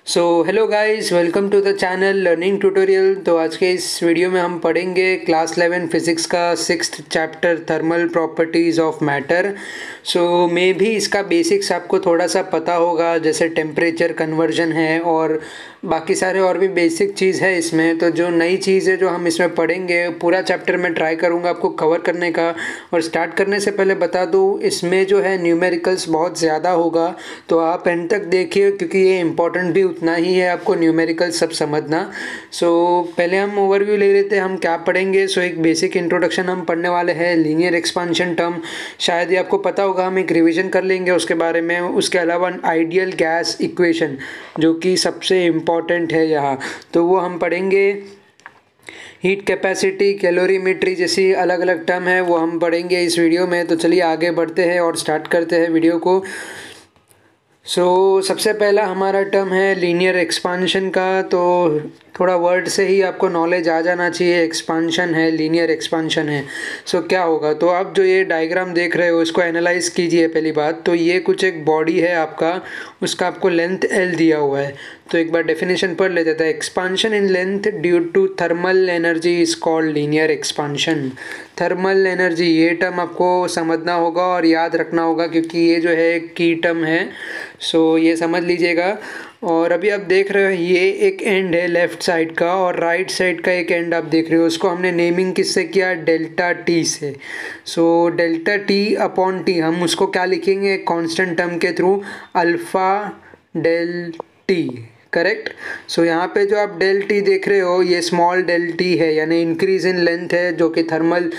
So hello guys, welcome to the channel learning tutorial. तो आज के इस वीडियो में हम पढ़ेंगे क्लास 11 फिज़िक्स का 6th chapter thermal properties of matter. So मे भी इसका बेसिक्स आपको थोड़ा सा पता होगा, जैसे टेम्परेचर कन्वर्जन है और बाकी सारे और भी बेसिक चीज़ है इसमें। तो जो नई चीज़ है जो हम इसमें पढ़ेंगे, पूरा चैप्टर मैं ट्राई करूँगा आपको कवर करने का। और स्टार्ट करने से पहले बता दूँ, इसमें जो है न्यूमेरिकल्स बहुत ज़्यादा होगा, तो आप एंड तक देखिए क्योंकि ये इम्पोर्टेंट भी उतना ही है आपको न्यूमेरिकल सब समझना। सो पहले हम ओवरव्यू ले लेते हैं हम क्या पढ़ेंगे। सो एक बेसिक इंट्रोडक्शन हम पढ़ने वाले हैं, लीनियर एक्सपांशन टर्म शायद ये आपको पता होगा, हम एक रिवीजन कर लेंगे उसके बारे में। उसके अलावा आइडियल गैस इक्वेशन जो कि सबसे इम्पॉर्टेंट है यहाँ, तो वो हम पढ़ेंगे। हीट कैपेसिटी, कैलोरीमेट्री जैसी अलग अलग टर्म है वो हम पढ़ेंगे इस वीडियो में। तो चलिए आगे बढ़ते हैं और स्टार्ट करते हैं वीडियो को। सबसे पहला हमारा टर्म है लीनियर एक्सपांशन का। तो थोड़ा वर्ड से ही आपको नॉलेज आ जाना चाहिए, एक्सपांशन है, लीनियर एक्सपांशन है। क्या होगा, तो आप जो ये डायग्राम देख रहे हो इसको एनालाइज कीजिए। पहली बात तो ये कुछ एक बॉडी है आपका, उसका आपको लेंथ L दिया हुआ है। तो एक बार डेफिनेशन पढ़ लेते थे। Expansion in length due to thermal energy is called linear expansion. Thermal energy, ये टर्म आपको समझना होगा और याद रखना होगा क्योंकि ये जो है की टर्म है। ये समझ लीजिएगा। और अभी आप देख रहे हो ये एक एंड है लेफ़्ट साइड का और राइट साइड का एक एंड आप देख रहे हो। उसको हमने नेमिंग किससे किया, डेल्टा टी से। डेल्टा टी अपॉन टी हम उसको क्या लिखेंगे, कांस्टेंट टर्म के through, alpha del T, correct. यहाँ पे जो आप डेल टी देख रहे हो ये स्मॉल डेल टी है, यानी इंक्रीज इन लेंथ है जो कि थर्मल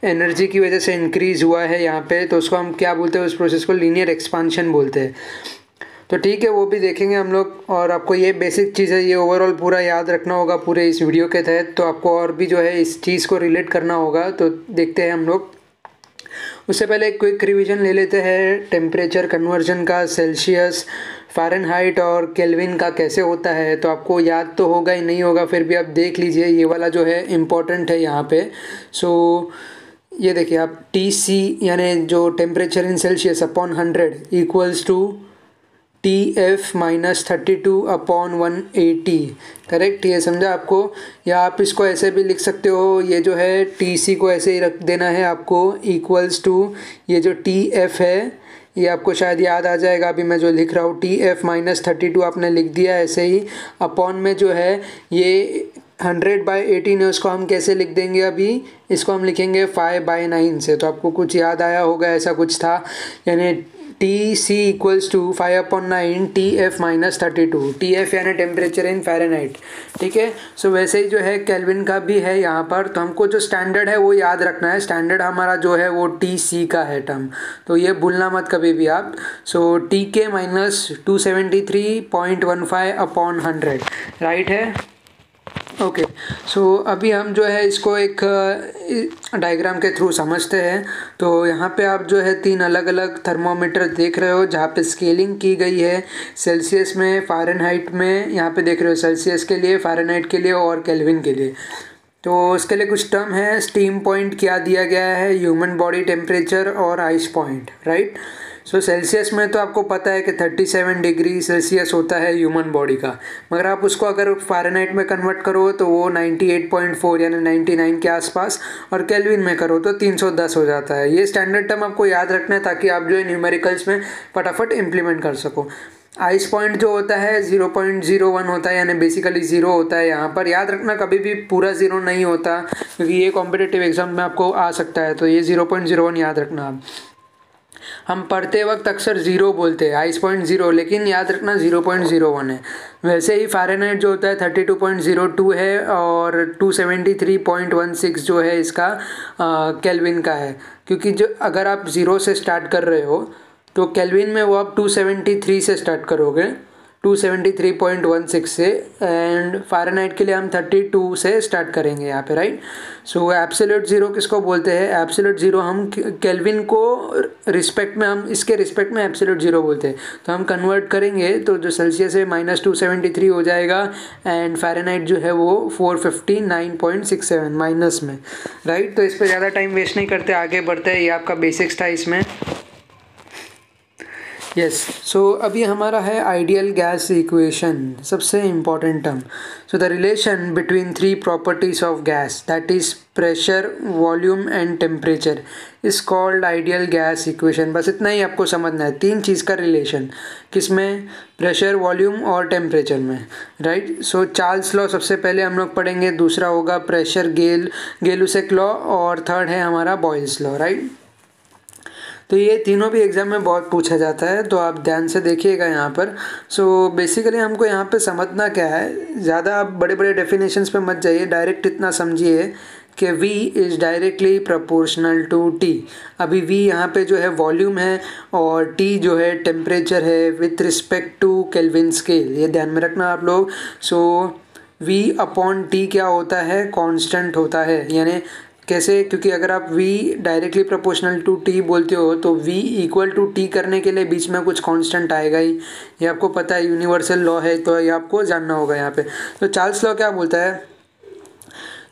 एनर्जी की वजह से इंक्रीज़ हुआ है यहाँ पे। तो उसको हम क्या बोलते हैं, उस प्रोसेस को लीनियर एक्सपांशन बोलते हैं। तो ठीक है, वो भी देखेंगे हम लोग। और आपको ये बेसिक चीज़ है, ये ओवरऑल पूरा याद रखना होगा पूरे इस वीडियो के तहत। तो आपको और भी जो है इस चीज़ को रिलेट करना होगा। तो देखते हैं हम लोग। उससे पहले एक क्विक रिवीजन ले लेते हैं टेम्परेचर कन्वर्जन का, सेल्सियस, फ़ारेनहाइट और केल्विन का कैसे होता है। तो आपको याद तो होगा ही, नहीं होगा फिर भी आप देख लीजिए, ये वाला जो है इम्पोर्टेंट है यहाँ पे। ये देखिए आप, TC यानी जो temperature in Celsius upon 100 equals to TF minus 32 upon 180, correct. ये समझा आपको। या आप इसको ऐसे भी लिख सकते हो, ये जो है TC को ऐसे ही रख देना है आपको, इक्वल्स टू ये जो TF है, ये आपको शायद याद आ जाएगा। अभी मैं जो लिख रहा हूँ TF माइनस 32 आपने लिख दिया ऐसे ही। अपॉन में जो है ये 100/18 है, उसको हम कैसे लिख देंगे, अभी इसको हम लिखेंगे 5/9 से। तो आपको कुछ याद आया होगा, ऐसा कुछ था, यानी TC equals to 5/9 TF minus 32। TF यानी टेम्परेचर इन फ़ारेनहाइट, ठीक है। वैसे ही जो है केल्विन का भी है यहाँ पर। तो हमको जो स्टैंडर्ड है वो याद रखना है। स्टैंडर्ड हमारा जो है वो TC का है टर्म, तो ये भूलना मत कभी भी आप। TK माइनस 273.15 अपॉन 100, राइट है। ओके। अभी हम जो है इसको एक डायग्राम के थ्रू समझते हैं। तो यहाँ पे आप जो है 3 अलग अलग थर्मोमीटर देख रहे हो जहाँ पे स्केलिंग की गई है, सेल्सियस में, फ़ारेनहाइट में। यहाँ पे देख रहे हो सेल्सियस के लिए, फ़ारेनहाइट के लिए और केल्विन के लिए। तो उसके लिए कुछ टर्म है। स्टीम पॉइंट क्या दिया गया है, ह्यूमन बॉडी टेम्परेचर और आइस पॉइंट, राइट। सेल्सियस में तो आपको पता है कि 37 डिग्री सेल्सियस होता है ह्यूमन बॉडी का, मगर आप उसको अगर फ़ारेनहाइट में कन्वर्ट करो तो वो 98.4 यानी 99 के आसपास, और केल्विन में करो तो 310 हो जाता है। ये स्टैंडर्ड टर्म आपको याद रखना है ताकि आप जो है न्यूमेरिकल्स में फटाफट इम्प्लीमेंट कर सको। आइस पॉइंट जो होता है 0.01 होता है, यानी बेसिकली 0 होता है यहाँ पर। याद रखना कभी भी पूरा 0 नहीं होता, क्योंकि ये कॉम्पिटिटिव एग्जाम में आपको आ सकता है। तो ये 0.01 याद रखना आप। हम पढ़ते वक्त अक्सर 0 बोलते हैं, आइस पॉइंट 0, लेकिन याद रखना 0.01 है। वैसे ही फ़ारेनहाइट जो होता है 32.02 है और 273.16 जो है इसका केल्विन का है। क्योंकि जो अगर आप 0 से स्टार्ट कर रहे हो तो केल्विन में वो आप 273 से स्टार्ट करोगे, 273.16 से, एंड फ़ारेनहाइट के लिए हम 32 से स्टार्ट करेंगे यहाँ पे, राइट। एब्सोल्यूट ज़ीरो किसको बोलते हैं, एब्सोल्यूट ज़ीरो हम केल्विन को रिस्पेक्ट में, हम इसके रिस्पेक्ट में एब्सोल्यूट ज़ीरो बोलते हैं। तो हम कन्वर्ट करेंगे तो जो सेल्सियस है -273 हो जाएगा, एंड फ़ारेनहाइट जो है वो 459.67 माइनस में, राइट। तो इस पर ज़्यादा टाइम वेस्ट नहीं करते, आगे बढ़ते हैं। ये आपका बेसिक्स था इसमें। यस, सो अभी हमारा है आइडियल गैस इक्वेशन, सबसे important term. So the relation between three properties of gas, that is pressure, volume and temperature, is called ideal gas equation. बस इतना ही आपको समझना है, तीन चीज़ का रिलेशन, किसमें? प्रेशर, वॉल्यूम और टेम्परेचर में, राइट। सो चार्ल्स लॉ सबसे पहले हम लोग पढ़ेंगे, दूसरा होगा प्रेशर गेलुसेक लॉ, और थर्ड है हमारा बॉयल्स लॉ, राइट। तो ये तीनों भी एग्जाम में बहुत पूछा जाता है, तो आप ध्यान से देखिएगा यहाँ पर। सो बेसिकली हमको यहाँ पे समझना क्या है, ज़्यादा आप बड़े बड़े डेफिनेशंस पे मत जाइए, डायरेक्ट इतना समझिए कि V is directly proportional to T। अभी V यहाँ पे जो है वॉल्यूम है और T जो है टेम्परेचर है with respect to Kelvin scale, ये ध्यान में रखना आप लोग। सो V अपॉन T क्या होता है? कांस्टेंट होता है। यानी कैसे? क्योंकि अगर आप V directly proportional to T बोलते हो तो V इक्वल टू T करने के लिए बीच में कुछ कांस्टेंट आएगा ही, ये आपको पता है, यूनिवर्सल लॉ है, तो ये आपको जानना होगा यहाँ पे। तो चार्ल्स लॉ क्या बोलता है?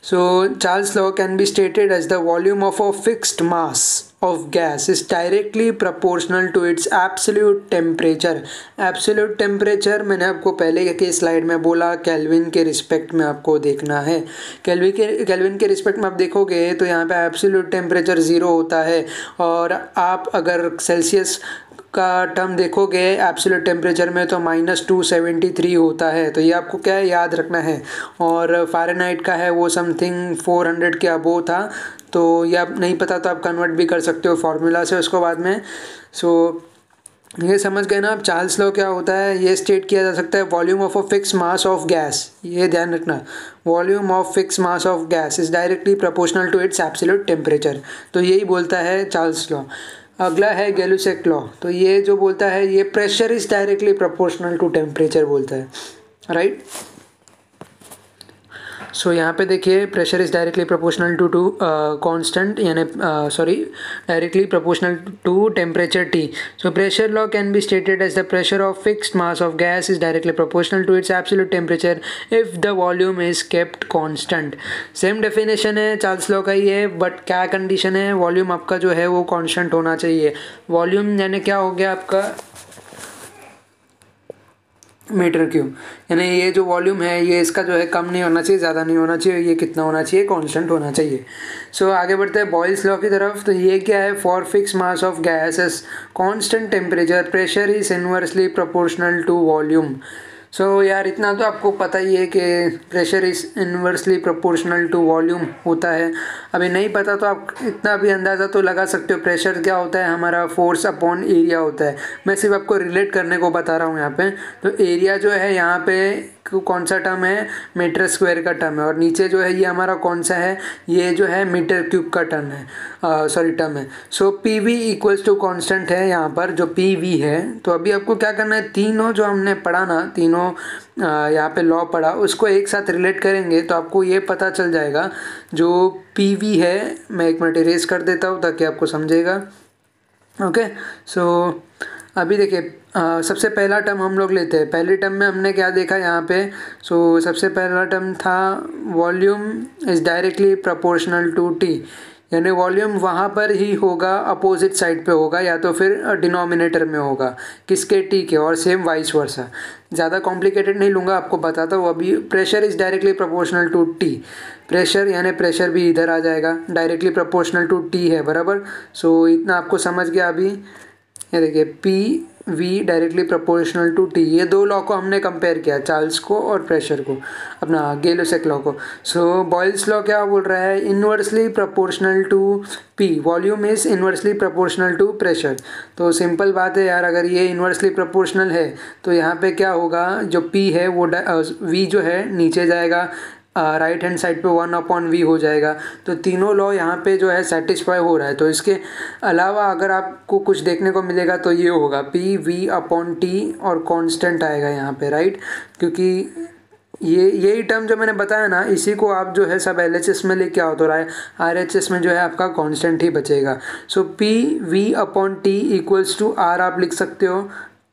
So Charles' law can be stated as the volume of a fixed mass of gas is directly proportional to its absolute temperature। Absolute temperature मैंने आपको पहले के स्लाइड में बोला, केल्विन के रिस्पेक्ट में आपको देखना है। केल्विन के रिस्पेक्ट में आप देखोगे तो यहाँ पे एब्सोल्यूट टेम्परेचर 0 होता है, और आप अगर सेल्सियस का टर्म देखोगे एब्सोल्यूट टेम्परेचर में तो -273 होता है, तो ये आपको क्या है, याद रखना है। और फ़ारेनहाइट का है वो समथिंग 400 के अबोव था, तो ये आप नहीं पता तो आप कन्वर्ट भी कर सकते हो फार्मूला से उसको बाद में। सो ये समझ गए ना आप। चार्ल्स लॉ क्या होता है, ये स्टेट किया जा सकता है volume of a fix mass of gas, ये ध्यान रखना, volume of fix mass of gas is directly proportional to its absolute temperature, तो यही बोलता है चार्ल्स लॉ। अगला है गेलुसेक लॉ, तो ये जो बोलता है ये pressure is directly proportional to temperature बोलता है, राइट। सो यहाँ पे देखिए pressure is directly proportional to constant, यानी directly proportional to temperature T। So pressure law can be stated as the pressure of fixed mass of gas is directly proportional to its absolute temperature if the volume is kept constant. Same definition है Charles law का ही है, but क्या condition है, volume आपका जो है वो कांस्टेंट होना चाहिए। वॉल्यूम यानी क्या हो गया आपका, मीटर क्यूब, यानी ये जो वॉल्यूम है ये इसका जो है कम नहीं होना चाहिए, ज़्यादा नहीं होना चाहिए, ये कितना होना चाहिए, कांस्टेंट होना चाहिए। सो आगे बढ़ते हैं बॉयल्स लॉ की तरफ। तो ये क्या है, for fix mass of gases constant temperature pressure is inversely proportional to volume. So यार इतना तो आपको पता ही है कि pressure is inversely proportional to volume होता है। अभी नहीं पता तो आप इतना भी अंदाज़ा तो लगा सकते हो, प्रेशर क्या होता है, हमारा फोर्स अपॉन एरिया होता है। मैं सिर्फ आपको रिलेट करने को बता रहा हूँ यहाँ पे। तो एरिया जो है यहाँ पे कौन सा टर्म है, मीटर स्क्वायर का टर्म है, और नीचे जो है ये हमारा कौन सा है, ये जो है मीटर क्यूब का टर्म है, टर्म है। So P V equals to constant है यहाँ पर जो पी वी है। तो अभी आपको क्या करना है, तीनों जो हमने पढ़ा ना, तीनों यहाँ पे लॉ पढ़ा, उसको एक साथ रिलेट करेंगे तो आपको ये पता चल जाएगा। जो पी वी है, मैं एक मिनट इरेज कर देता हूँ ताकि आपको समझेगा। ओके, सो अभी देखिए सबसे पहला टर्म हम लोग लेते हैं। पहले टर्म में हमने क्या देखा यहाँ पे, सो सबसे पहला टर्म था volume is directly proportional to T, यानी वॉल्यूम वहाँ पर ही होगा, अपोजिट साइड पे होगा, या तो फिर डिनोमिनेटर में होगा, किसके, T के, और सेम वाइस वर्सा। ज़्यादा कॉम्प्लिकेटेड नहीं लूँगा, आपको बताता हूँ अभी। Pressure is directly proportional to T, pressure यानी प्रेशर भी इधर आ जाएगा, डायरेक्टली प्रोपोर्शनल टू T है, बराबर। सो इतना आपको समझ गया। अभी ये देखिए P V directly proportional to T, ये दो लॉ को हमने कंपेयर किया, चार्ल्स को और प्रेशर को, अपना गेलुसेक लॉ को। सो बॉयल्स लॉ क्या बोल रहा है, inversely proportional to P, volume is inversely proportional to pressure. तो सिंपल बात है यार, अगर ये इनवर्सली प्रोपोर्शनल है तो यहाँ पे क्या होगा, जो P है वो V जो है नीचे जाएगा, राइट हैंड साइड पे 1/V हो जाएगा। तो तीनों लॉ यहाँ पे जो है सेटिस्फाई हो रहा है। तो इसके अलावा अगर आपको कुछ देखने को मिलेगा तो ये होगा PV/T और कांस्टेंट आएगा यहाँ पे, राइट। क्योंकि यही टर्म जो मैंने बताया ना, इसी को आप जो है सब LHS में लेके आओ तो RHS में जो है आपका कांस्टेंट ही बचेगा। सो PV/T इक्वल्स टू R आप लिख सकते हो,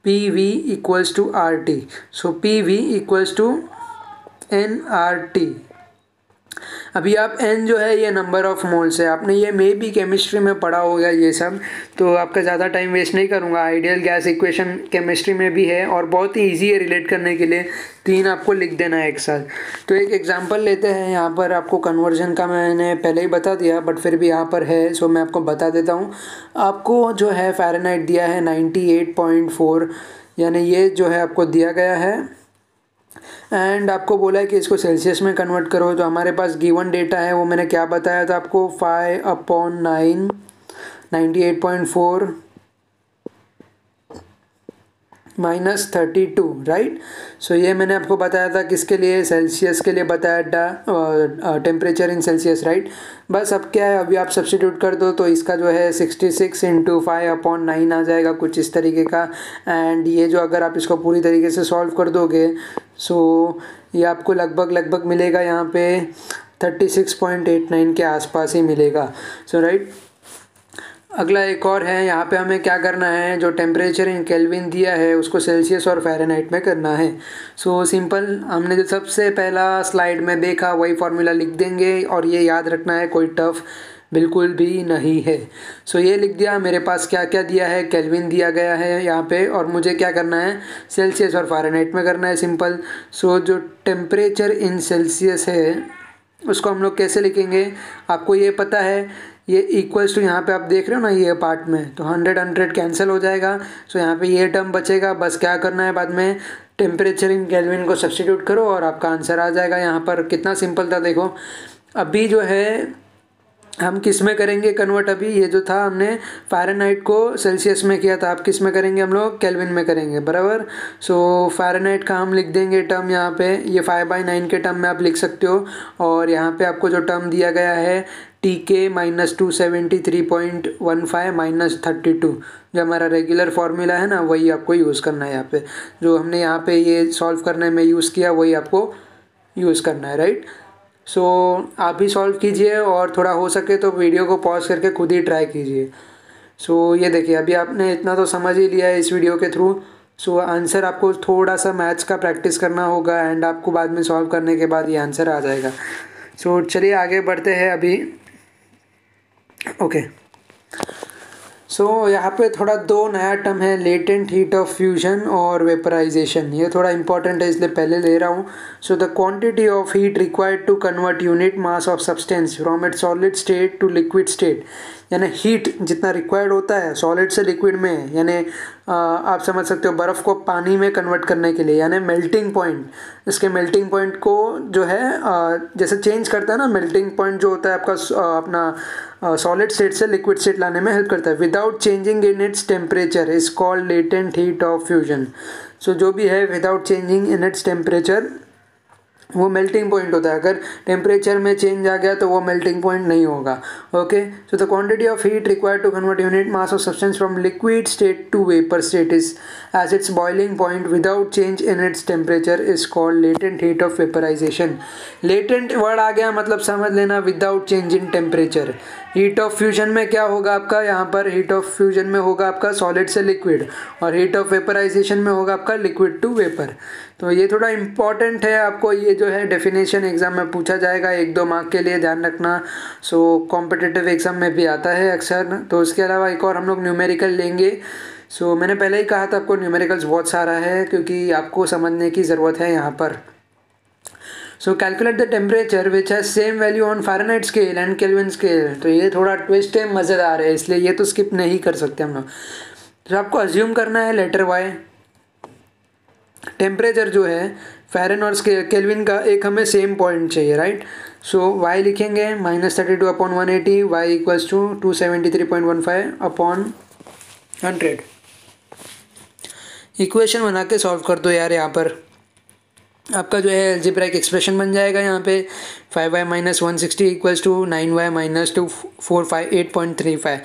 PV equals to RT। So PV equals to NRT, अभी आप n जो है ये नंबर ऑफ मोल्स है, आपने ये मे बी केमिस्ट्री में पढ़ा होगा ये सब, तो आपका ज़्यादा टाइम वेस्ट नहीं करूँगा। आइडियल गैस इक्वेशन केमिस्ट्री में भी है और बहुत ही ईजी है रिलेट करने के लिए, 3 आपको लिख देना है एक साथ। तो एक एग्जांपल लेते हैं, यहाँ पर आपको कन्वर्जन का मैंने पहले ही बता दिया बट फिर भी यहाँ पर है, सो मैं आपको बता देता हूँ। आपको जो है फ़ारेनहाइट दिया है 98.4, यानी ये जो है आपको दिया गया है, एंड आपको बोला है कि इसको सेल्सियस में कन्वर्ट करो। तो हमारे पास गिवन डेटा है, वो मैंने क्या बताया था आपको, 5/9 98.4 -32, राइट। सो ये मैंने आपको बताया था किसके लिए, सेल्सियस के लिए बताया था, टेम्परेचर इन सेल्सियस, राइट। बस अब क्या है, अभी आप सब्स्टिट्यूट कर दो तो इसका जो है 66 × 5/9 आ जाएगा कुछ इस तरीके का। एंड ये जो अगर आप इसको पूरी तरीके से सॉल्व कर दोगे सो ये आपको लगभग मिलेगा यहाँ पे 36.89 के आसपास ही मिलेगा। सो राइट, अगला एक और है, यहाँ पे हमें क्या करना है, जो टेम्परेचर इन केल्विन दिया है उसको सेल्सियस और फ़ारेनहाइट में करना है। सो सिंपल, हमने जो सबसे पहला स्लाइड में देखा वही फार्मूला लिख देंगे और ये याद रखना है, कोई टफ बिल्कुल भी नहीं है। सो ये लिख दिया। मेरे पास क्या क्या दिया है, केल्विन दिया गया है यहाँ पे, और मुझे क्या करना है, सेल्सियस और फ़ारेनहाइट में करना है, सिंपल। सो जो टेम्परेचर इन सेल्सियस है उसको हम लोग कैसे लिखेंगे, आपको ये पता है, ये इक्वल्स टू, यहाँ पे आप देख रहे हो ना ये पार्ट में, तो 100 कैंसिल हो जाएगा। सो यहाँ पे ये टर्म बचेगा, बस क्या करना है बाद में, टेम्परेचर इन केल्विन को सब्स्टिट्यूट करो और आपका आंसर आ जाएगा। यहाँ पर कितना सिंपल था देखो। अभी जो है हम किस में करेंगे कन्वर्ट, अभी ये जो था हमने फ़ारेनहाइट को सेल्सियस में किया था, आप किस में करेंगे, हम लोग केल्विन में करेंगे, बराबर। सो फ़ारेनहाइट का हम लिख देंगे टर्म यहाँ पे, ये 5/9 के टर्म में आप लिख सकते हो। और यहाँ पे आपको जो टर्म दिया गया है TK -273.15 -32, जो हमारा रेगुलर फार्मूला है ना वही आपको यूज़ करना है। यहाँ पे जो हमने यहाँ पे ये सॉल्व करने में यूज़ किया वही आपको यूज़ करना है, राइट। सो आप भी सॉल्व कीजिए और थोड़ा हो सके तो वीडियो को पॉज करके खुद ही ट्राई कीजिए। सो ये देखिए, अभी आपने इतना तो समझ ही लिया है इस वीडियो के थ्रू। सो आंसर आपको थोड़ा सा मैथ्स का प्रैक्टिस करना होगा एंड आपको बाद में सॉल्व करने के बाद ये आंसर आ जाएगा। सो चलिए आगे बढ़ते हैं अभी। ओके, सो यहाँ पे थोड़ा 2 नया टर्म है, लेटेंट हीट ऑफ फ्यूजन और वेपराइजेशन। ये थोड़ा इंपॉर्टेंट है इसलिए पहले ले रहा हूँ। So the quantity of heat required to convert unit mass of substance from its solid state to liquid state, यानी हीट जितना रिक्वायर्ड होता है सॉलिड से लिक्विड में, यानी आप समझ सकते हो बर्फ़ को पानी में कन्वर्ट करने के लिए, यानी मेल्टिंग पॉइंट, इसके मेल्टिंग पॉइंट को जो है जैसे चेंज करता है ना, मेल्टिंग पॉइंट जो होता है आपका अपना सॉलिड स्टेट से लिक्विड स्टेट लाने में हेल्प करता है, without changing in its temperature is called latent heat of fusion. So जो भी है without changing in its temperature वो मेल्टिंग पॉइंट होता है, अगर टेम्परेचर में चेंज आ गया तो वो मेल्टिंग पॉइंट नहीं होगा। Okay, so the quantity of heat required to convert unit mass of substance from liquid state to vapour state is as its boiling point without change in its temperature is called latent heat of vaporisation. Latent word आ गया मतलब समझ लेना without change in temperature. Heat of fusion में क्या होगा आपका, यहाँ पर हीट ऑफ फ्यूजन में होगा आपका सॉलिड से लिक्विड, और हीट ऑफ वेपराइजेशन में होगा आपका लिक्विड टू वेपर। तो ये थोड़ा इंपॉर्टेंट है, आपको ये जो है डेफिनेशन एग्जाम में पूछा जाएगा 1-2 मार्क के लिए, ध्यान रखना। सो कॉम्पिटिटिव एग्जाम में भी आता है अक्सर। तो इसके अलावा एक और हम लोग न्यूमेरिकल लेंगे। सो मैंने पहले ही कहा था आपको न्यूमेरिकल्स बहुत सारा है क्योंकि आपको समझने की ज़रूरत है यहाँ पर। सो calculate the temperature which has same value on Fahrenheit scale and kelvin scale. तो ये थोड़ा ट्विस्ट है, मज़ेदार है, इसलिए ये तो स्किप नहीं कर सकते हम लोग। तो आपको अज्यूम करना है लेटर वाई, टेम्परेचर जो है फ़ारेन और केल्विन का एक हमें सेम पॉइंट चाहिए, राइट। सो y लिखेंगे -32/180, y इक्वल्स टू 273.15/100। इक्वेशन बना के सॉल्व कर दो यार, यहाँ पर आपका जो है अलजेब्राइक एक्सप्रेशन बन जाएगा। यहाँ पे 5y - 160 इक्वल्स टू 9y - 248.35।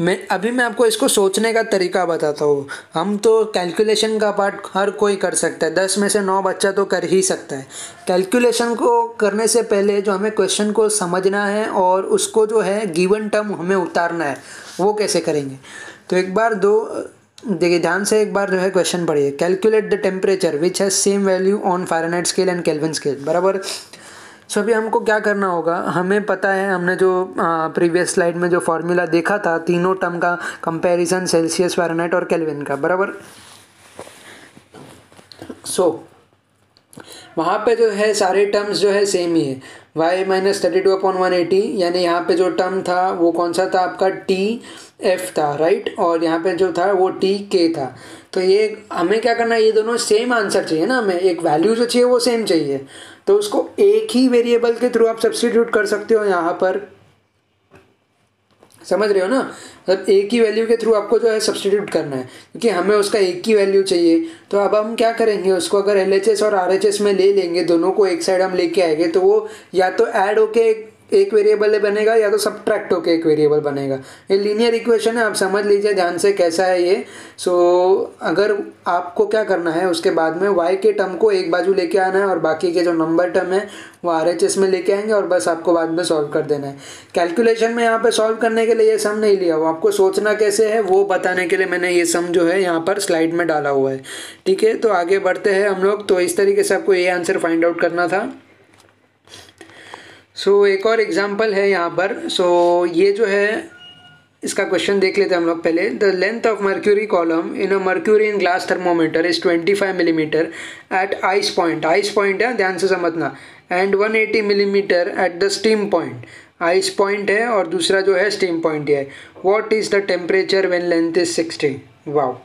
मैं आपको इसको सोचने का तरीका बताता हूँ। हम तो कैलकुलेशन का पार्ट हर कोई कर सकता है, 10 में से 9 बच्चा तो कर ही सकता है। कैलकुलेशन को करने से पहले जो हमें क्वेश्चन को समझना है और उसको जो है गिवन टर्म हमें उतारना है, वो कैसे करेंगे। तो एक बार देखिए ध्यान से एक बार जो है क्वेश्चन पढ़िए। Calculate the temperature which has same value on Fahrenheit scale and kelvin scale, बराबर। सो अभी हमको क्या करना होगा, हमें पता है हमने जो प्रीवियस स्लाइड में जो फॉर्मूला देखा था तीनों टर्म का कंपैरिजन सेल्सियस, फ़ारेनहाइट और केल्विन का, बराबर। सो वहाँ पे जो है सारे टर्म्स जो है सेम ही है, y माइनस 32/180, यानी यहाँ पे जो टर्म था वो कौन सा था आपका TF था, राइट, और यहाँ पे जो था वो TK था। तो ये हमें क्या करना है, ये दोनों सेम आंसर चाहिए ना, हमें एक वैल्यू जो चाहिए वो सेम चाहिए, तो उसको एक ही वेरिएबल के थ्रू आप सब्स्टिट्यूट कर सकते हो यहाँ पर, समझ रहे हो ना, मतलब एक ही वैल्यू के थ्रू आपको जो है सब्स्टिट्यूट करना है, क्योंकि हमें उसका एक ही वैल्यू चाहिए। तो अब हम क्या करेंगे, उसको अगर LHS और RHS में ले लेंगे, दोनों को एक साइड हम लेके आएंगे, तो वो या तो ऐड होके एक वेरिएबल बनेगा या तो सब्ट्रैक्ट होके एक वेरिएबल बनेगा। ये लीनियर इक्वेशन है, आप समझ लीजिए ध्यान से कैसा है ये। सो अगर आपको क्या करना है, उसके बाद में y के टर्म को एक बाजू लेके आना है और बाकी के जो नंबर टर्म है वो RHS में लेके आएंगे और बस आपको बाद में सॉल्व कर देना है। कैलकुलेशन में यहाँ पे सॉल्व करने के लिए ये सम नहीं लिया हुआ, आपको सोचना कैसे है वो बताने के लिए मैंने ये सम जो है यहाँ पर स्लाइड में डाला हुआ है, ठीक है। तो आगे बढ़ते हैं हम लोग। तो इस तरीके से आपको ये आंसर फाइंड आउट करना था। सो एक और एग्जाम्पल है यहाँ पर। ये जो है इसका क्वेश्चन देख लेते हैं हम लोग पहले। The length of mercury column in a mercury in glass thermometer is 25 millimetre at ice point है, ध्यान से समझना, and 180 millimetre at the steam point. Ice point है और दूसरा जो है स्टीम पॉइंट है। What is the temperature when length is 60? Wow,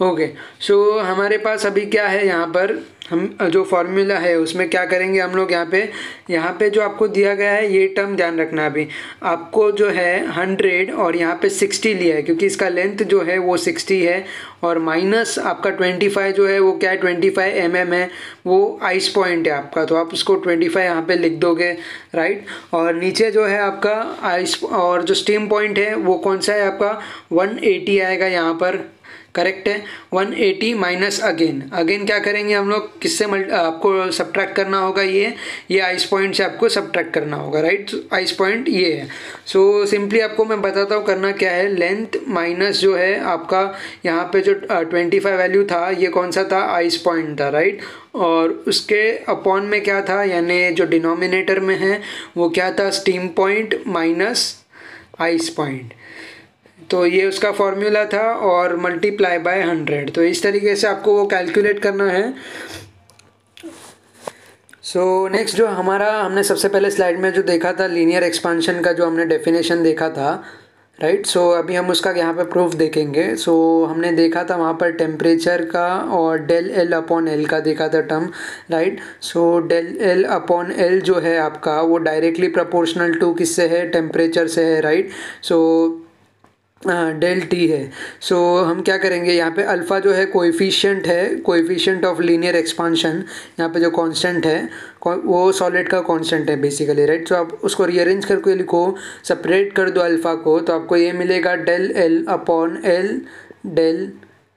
okay. So हमारे पास अभी क्या है यहाँ पर, हम जो फॉर्मूला है उसमें क्या करेंगे हम लोग, यहाँ पे जो आपको दिया गया है ये टर्म ध्यान रखना। अभी आपको जो है 100 और यहाँ पे 60 लिया है, क्योंकि इसका लेंथ जो है वो 60 है, और माइनस आपका 25 जो है वो क्या है, 25 mm है, वो आइस पॉइंट है आपका, तो आप उसको 25 यहाँ पे लिख दोगे, राइट। और नीचे जो है आपका आइस और जो स्टीम पॉइंट है वो कौन सा है आपका, 180 आएगा यहाँ पर, करेक्ट है। 180 माइनस अगेन क्या करेंगे हम लोग, किससे आपको सब्ट्रैक्ट करना होगा, ये आइस पॉइंट से आपको सब्ट्रैक्ट करना होगा, राइट। आइस पॉइंट ये है। सो सिंपली आपको मैं बताता हूँ करना क्या है, लेंथ माइनस जो है आपका यहाँ पे जो 25 वैल्यू था ये कौन सा था, आइस पॉइंट था, राइट। और उसके अपॉन में क्या था, यानी जो डिनोमिनेटर में है वो क्या था, steam point minus ice point. तो ये उसका फॉर्मूला था, और मल्टीप्लाई बाय 100। तो इस तरीके से आपको वो कैलकुलेट करना है। सो नेक्स्ट जो हमने सबसे पहले स्लाइड में जो देखा था लीनियर एक्सपांशन का, जो हमने डेफिनेशन देखा था, राइट। सो अभी हम उसका यहाँ पे प्रूफ देखेंगे। सो हमने देखा था वहाँ पर टेम्परेचर का और डेल एल अपॉन एल का देखा था term, right. So del L upon L जो है आपका वो डायरेक्टली प्रोपोर्शनल टू किससे है, टेम्परेचर से है, राइट। सो डेल टी है। सो हम क्या करेंगे, यहाँ पे अल्फ़ा जो है कोएफिशिएंट ऑफ लीनियर एक्सपांशन, यहाँ पे जो कांस्टेंट है वो सॉलिड का कांस्टेंट है बेसिकली, राइट। सो आप उसको रीअरेंज करके लिखो, सेपरेट कर दो अल्फ़ा को, तो आपको ये मिलेगा del L upon L del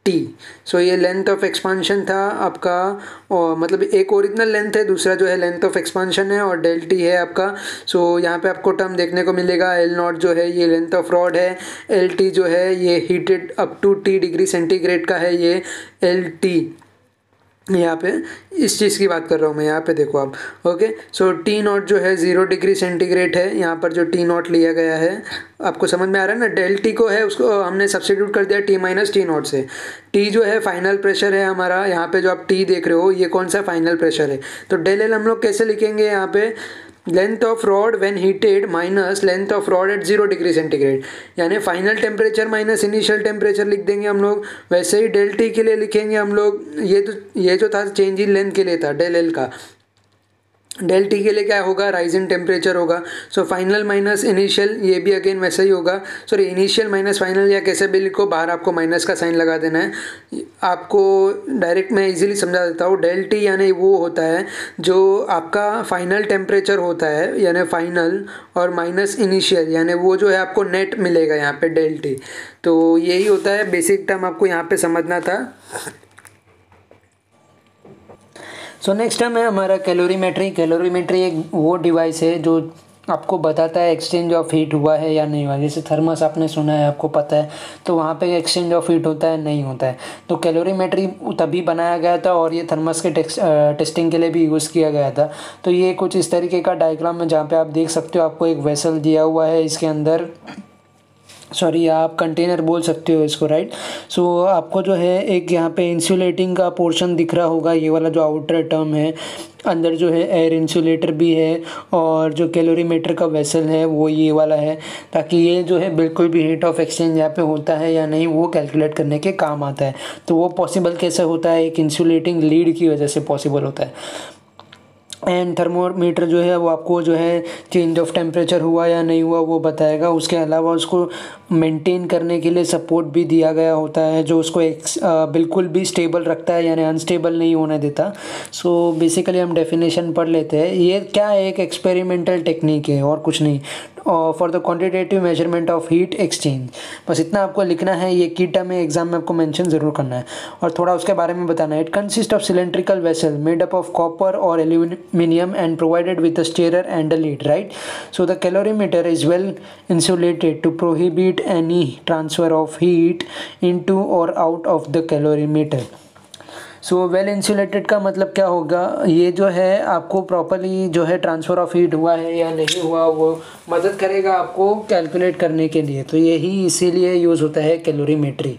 T. So ये लेंथ ऑफ एक्सपांशन था आपका, और मतलब एक ओरिजिनल लेंथ है, दूसरा जो है लेंथ ऑफ एक्सपांशन है, और डेल टी है आपका। सो यहाँ पे आपको टर्म देखने को मिलेगा, एल नॉट जो है ये लेंथ ऑफ रॉड है, एल टी जो है ये heated up to T degree centigrade का है, ये एल टी। यहाँ पे इस चीज़ की बात कर रहा हूँ मैं, यहाँ पे देखो आप, ओके। सो टी नॉट जो है 0 डिग्री सेंटीग्रेड है, यहाँ पर जो टी नॉट लिया गया है, आपको समझ में आ रहा है ना। डेल टी को है उसको हमने सब्स्टिट्यूट कर दिया टी माइनस टी नॉट से। टी जो है फाइनल प्रेशर है हमारा, यहाँ पे जो आप टी देख रहे हो ये कौन सा फाइनल प्रेशर है। तो डेल एल हम लोग कैसे लिखेंगे, यहाँ पे length of rod when heated minus length of rod at 0 degree centigrade, यानी final temperature minus initial temperature लिख देंगे हम लोग। वैसे ही डेल टी के लिए लिखेंगे हम लोग, ये जो था चेंज इन लेंथ के लिए था डेल एल का, डेल टी के लिए क्या होगा, राइज इन टेम्परेचर होगा। सो फाइनल माइनस इनिशियल, ये भी अगेन वैसा ही होगा, सॉरी इनिशियल माइनस फाइनल, या कैसे भी लिखो, बाहर आपको माइनस का साइन लगा देना है। आपको डायरेक्ट मैं इजीली समझा देता हूँ, डेल टी यानी वो होता है जो आपका फाइनल टेम्परेचर होता है, यानी फाइनल, और माइनस इनिशियल यानी वो जो है आपको नेट मिलेगा यहाँ पे डेल टी। तो यही होता है, बेसिक टर्म आपको यहाँ पे समझना था। सो नेक्स्ट टर्म है हमारा कैलोरीमेट्री। कैलोरीमेट्री एक वो डिवाइस है जो आपको बताता है एक्सचेंज ऑफ हीट हुआ है या नहीं हुआ। जैसे थर्मस आपने सुना है, आपको पता है, तो वहाँ पे एक्सचेंज ऑफ हीट होता है नहीं होता है। तो कैलोरीमेट्री तभी बनाया गया था और ये थर्मस के टेस्टिंग के लिए भी यूज़ किया गया था। तो ये कुछ इस तरीके का डायग्राम है जहाँ पे आप देख सकते हो, आपको एक वेसल दिया हुआ है, इसके अंदर सॉरी आप कंटेनर बोल सकते हो इसको, राइट। सो आपको जो है एक यहाँ पे इंसुलेटिंग का पोर्शन दिख रहा होगा, ये वाला जो आउटर टर्म है, अंदर जो है एयर इंसुलेटर भी है, और जो कैलोरीमीटर का वेसल है वो ये वाला है, ताकि ये जो है बिल्कुल भी हीट ऑफ एक्सचेंज यहाँ पे होता है या नहीं वो कैलकुलेट करने के काम आता है। तो वो पॉसिबल कैसे होता है, एक इंसुलेटिंग लीड की वजह से पॉसिबल होता है। एंड थर्मोमीटर जो है वो आपको जो है चेंज ऑफ टेम्परेचर हुआ या नहीं हुआ वो बताएगा। उसके अलावा उसको मेंटेन करने के लिए सपोर्ट भी दिया गया होता है, जो उसको बिल्कुल भी स्टेबल रखता है, यानी अनस्टेबल नहीं होने देता। सो बेसिकली हम डेफिनेशन पढ़ लेते हैं। ये क्या है, एक एक्सपेरिमेंटल टेक्निक है और कुछ नहीं, for the quantitative measurement of heat exchange. बस इतना आपको लिखना है, ये की टर्म में एग्जाम में आपको मेंशन ज़रूर करना है और थोड़ा उसके बारे में बताना है। It consist of cylindrical vessel made up of copper और aluminium and provided with a stirrer and a lid, right. So the calorimeter is well insulated to prohibit any transfer of heat into or out of the calorimeter। So well insulated का मतलब क्या होगा, ये जो है आपको properly जो है ट्रांसफ़र ऑफ हीट हुआ है या नहीं हुआ वो मदद करेगा आपको कैलकुलेट करने के लिए। तो यही इसीलिए यूज़ होता है कैलोरीमेट्री।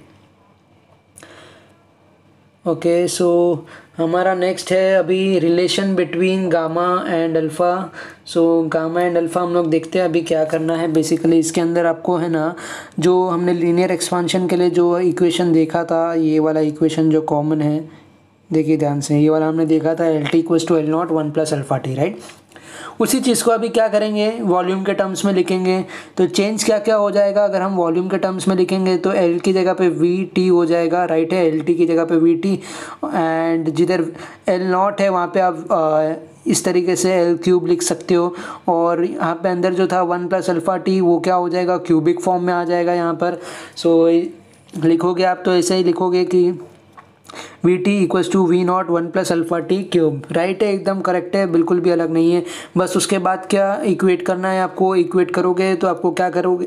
ओके, सो हमारा नेक्स्ट है अभी relation between gamma and alpha. So gamma and alpha हम लोग देखते हैं अभी क्या करना है। बेसिकली इसके अंदर आपको है ना, जो हमने लीनियर एक्सपांशन के लिए जो इक्वेशन देखा था, ये वाला इक्वेशन जो कॉमन है, देखिए ध्यान से, ये वाला हमने देखा था LT = L0 1 + αT, राइट। उसी चीज़ को अभी क्या करेंगे, वॉल्यूम के टर्म्स में लिखेंगे। तो चेंज क्या क्या हो जाएगा, अगर हम वॉल्यूम के टर्म्स में लिखेंगे तो L की जगह पे VT हो जाएगा, राइट है, LT की जगह पे VT, एंड जिधर L0 है वहाँ पे आप इस तरीके से L³ लिख सकते हो। और यहाँ पे अंदर जो था 1 + αT वो क्या हो जाएगा, क्यूबिक फॉर्म में आ जाएगा यहाँ पर। सो लिखोगे आप तो ऐसे ही लिखोगे कि VT = V0 1 + αT³, राइट है, एकदम करेक्ट है, बिल्कुल भी अलग नहीं है। बस उसके बाद क्या इक्वेट करना है आपको, इक्वेट करोगे तो आपको क्या करोगे,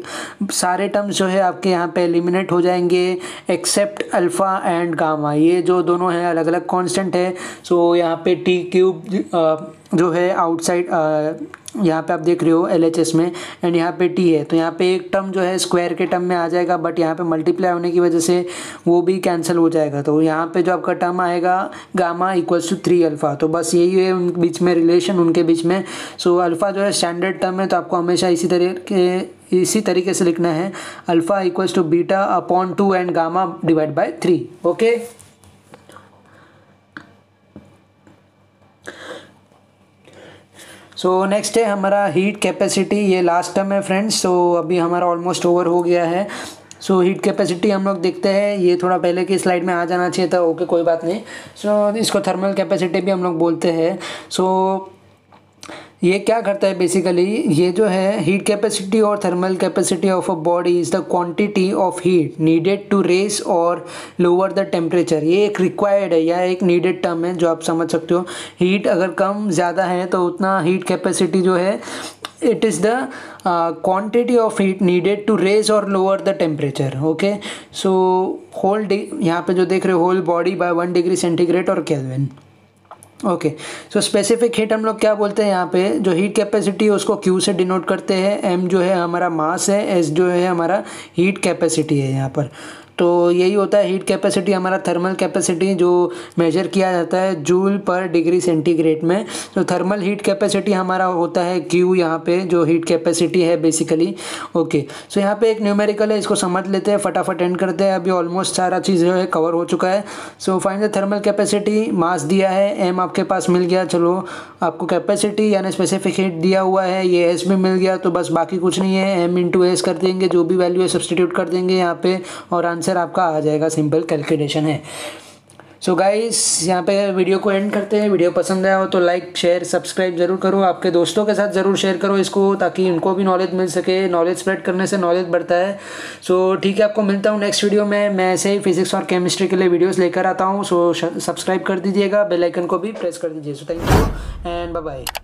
सारे टर्म्स जो है आपके यहाँ पे एलिमिनेट हो जाएंगे एक्सेप्ट अल्फ़ा एंड गामा, ये जो दोनों हैं अलग अलग कांस्टेंट है। सो यहाँ पे T³ जो है आउटसाइड यहाँ पे आप देख रहे हो LHS में, एंड यहाँ पे T है, तो यहाँ पे एक टर्म जो है स्क्वायर के टर्म में आ जाएगा, बट यहाँ पे मल्टीप्लाई होने की वजह से वो भी कैंसिल हो जाएगा। तो यहाँ पे जो आपका टर्म आएगा गामा = 3 अल्फ़ा। तो बस यही है उन बीच में रिलेशन, उनके बीच में। सो अल्फ़ा जो है स्टैंडर्ड टर्म है, तो आपको हमेशा इसी तरीके से लिखना है, alpha = β/2 and gamma /3। Okay, so next है हमारा हीट कैपेसिटी, ये लास्ट टर्म है फ्रेंड्स। सो अभी हमारा ऑलमोस्ट ओवर हो गया है। सो हीट कैपेसिटी हम लोग देखते हैं, ये थोड़ा पहले की स्लाइड में आ जाना चाहिए था, ओके कोई बात नहीं। सो इसको थर्मल कैपेसिटी भी हम लोग बोलते हैं। सो ये क्या करता है बेसिकली, ये जो है हीट कैपेसिटी और thermal capacity of a body is the quantity of heat needed to raise और लोअर द टेम्परेचर। ये एक रिक्वायर्ड है या एक नीडेड टर्म है जो आप समझ सकते हो। हीट अगर कम ज़्यादा है तो उतना हीट कैपेसिटी जो है, it is the quantity of heat needed to raise और lower the temperature. Okay, so whole यहाँ पे जो देख रहे हो, whole body by 1 degree centigrade और kelvin. Okay, so specific heat हम लोग क्या बोलते हैं, यहाँ पे जो हीट कैपेसिटी है उसको Q से डिनोट करते हैं। M जो है हमारा मास है, S जो है हमारा हीट कैपेसिटी है यहाँ पर। तो यही होता है हीट कैपेसिटी, हमारा थर्मल कैपेसिटी जो मेजर किया जाता है जूल पर डिग्री सेंटीग्रेड में। तो थर्मल हीट कैपेसिटी हमारा होता है Q, यहाँ पे जो हीट कैपेसिटी है बेसिकली। ओके, सो यहाँ पे एक न्यूमेरिकल है, इसको समझ लेते हैं, फटाफट एंड करते हैं। अभी ऑलमोस्ट सारा चीज़ जो है कवर हो चुका है। So find the thermal capacity, mass दिया है, M आपके पास मिल गया, चलो आपको कैपेसिटी यानी स्पेसिफिक हीट दिया हुआ है, ये S भी मिल गया, तो बस बाकी कुछ नहीं है, M × S कर देंगे, जो भी वैल्यू है सब्सटीट्यूट कर देंगे यहाँ पे और आंसर आपका आ जाएगा। सिंपल कैलकुलेशन है। सो गाइस यहाँ पे वीडियो को एंड करते हैं। वीडियो पसंद आया हो तो लाइक शेयर सब्सक्राइब जरूर करो, आपके दोस्तों के साथ ज़रूर शेयर करो इसको, ताकि उनको भी नॉलेज मिल सके। नॉलेज स्प्रेड करने से नॉलेज बढ़ता है। सो ठीक है, आपको मिलता हूँ नेक्स्ट वीडियो में। मैं ऐसे ही फिजिक्स और केमिस्ट्री के लिए वीडियोज़ लेकर आता हूँ। सो सब्सक्राइब कर दीजिएगा, बेल आइकन को भी प्रेस कर दीजिए। So thank you and bye bye.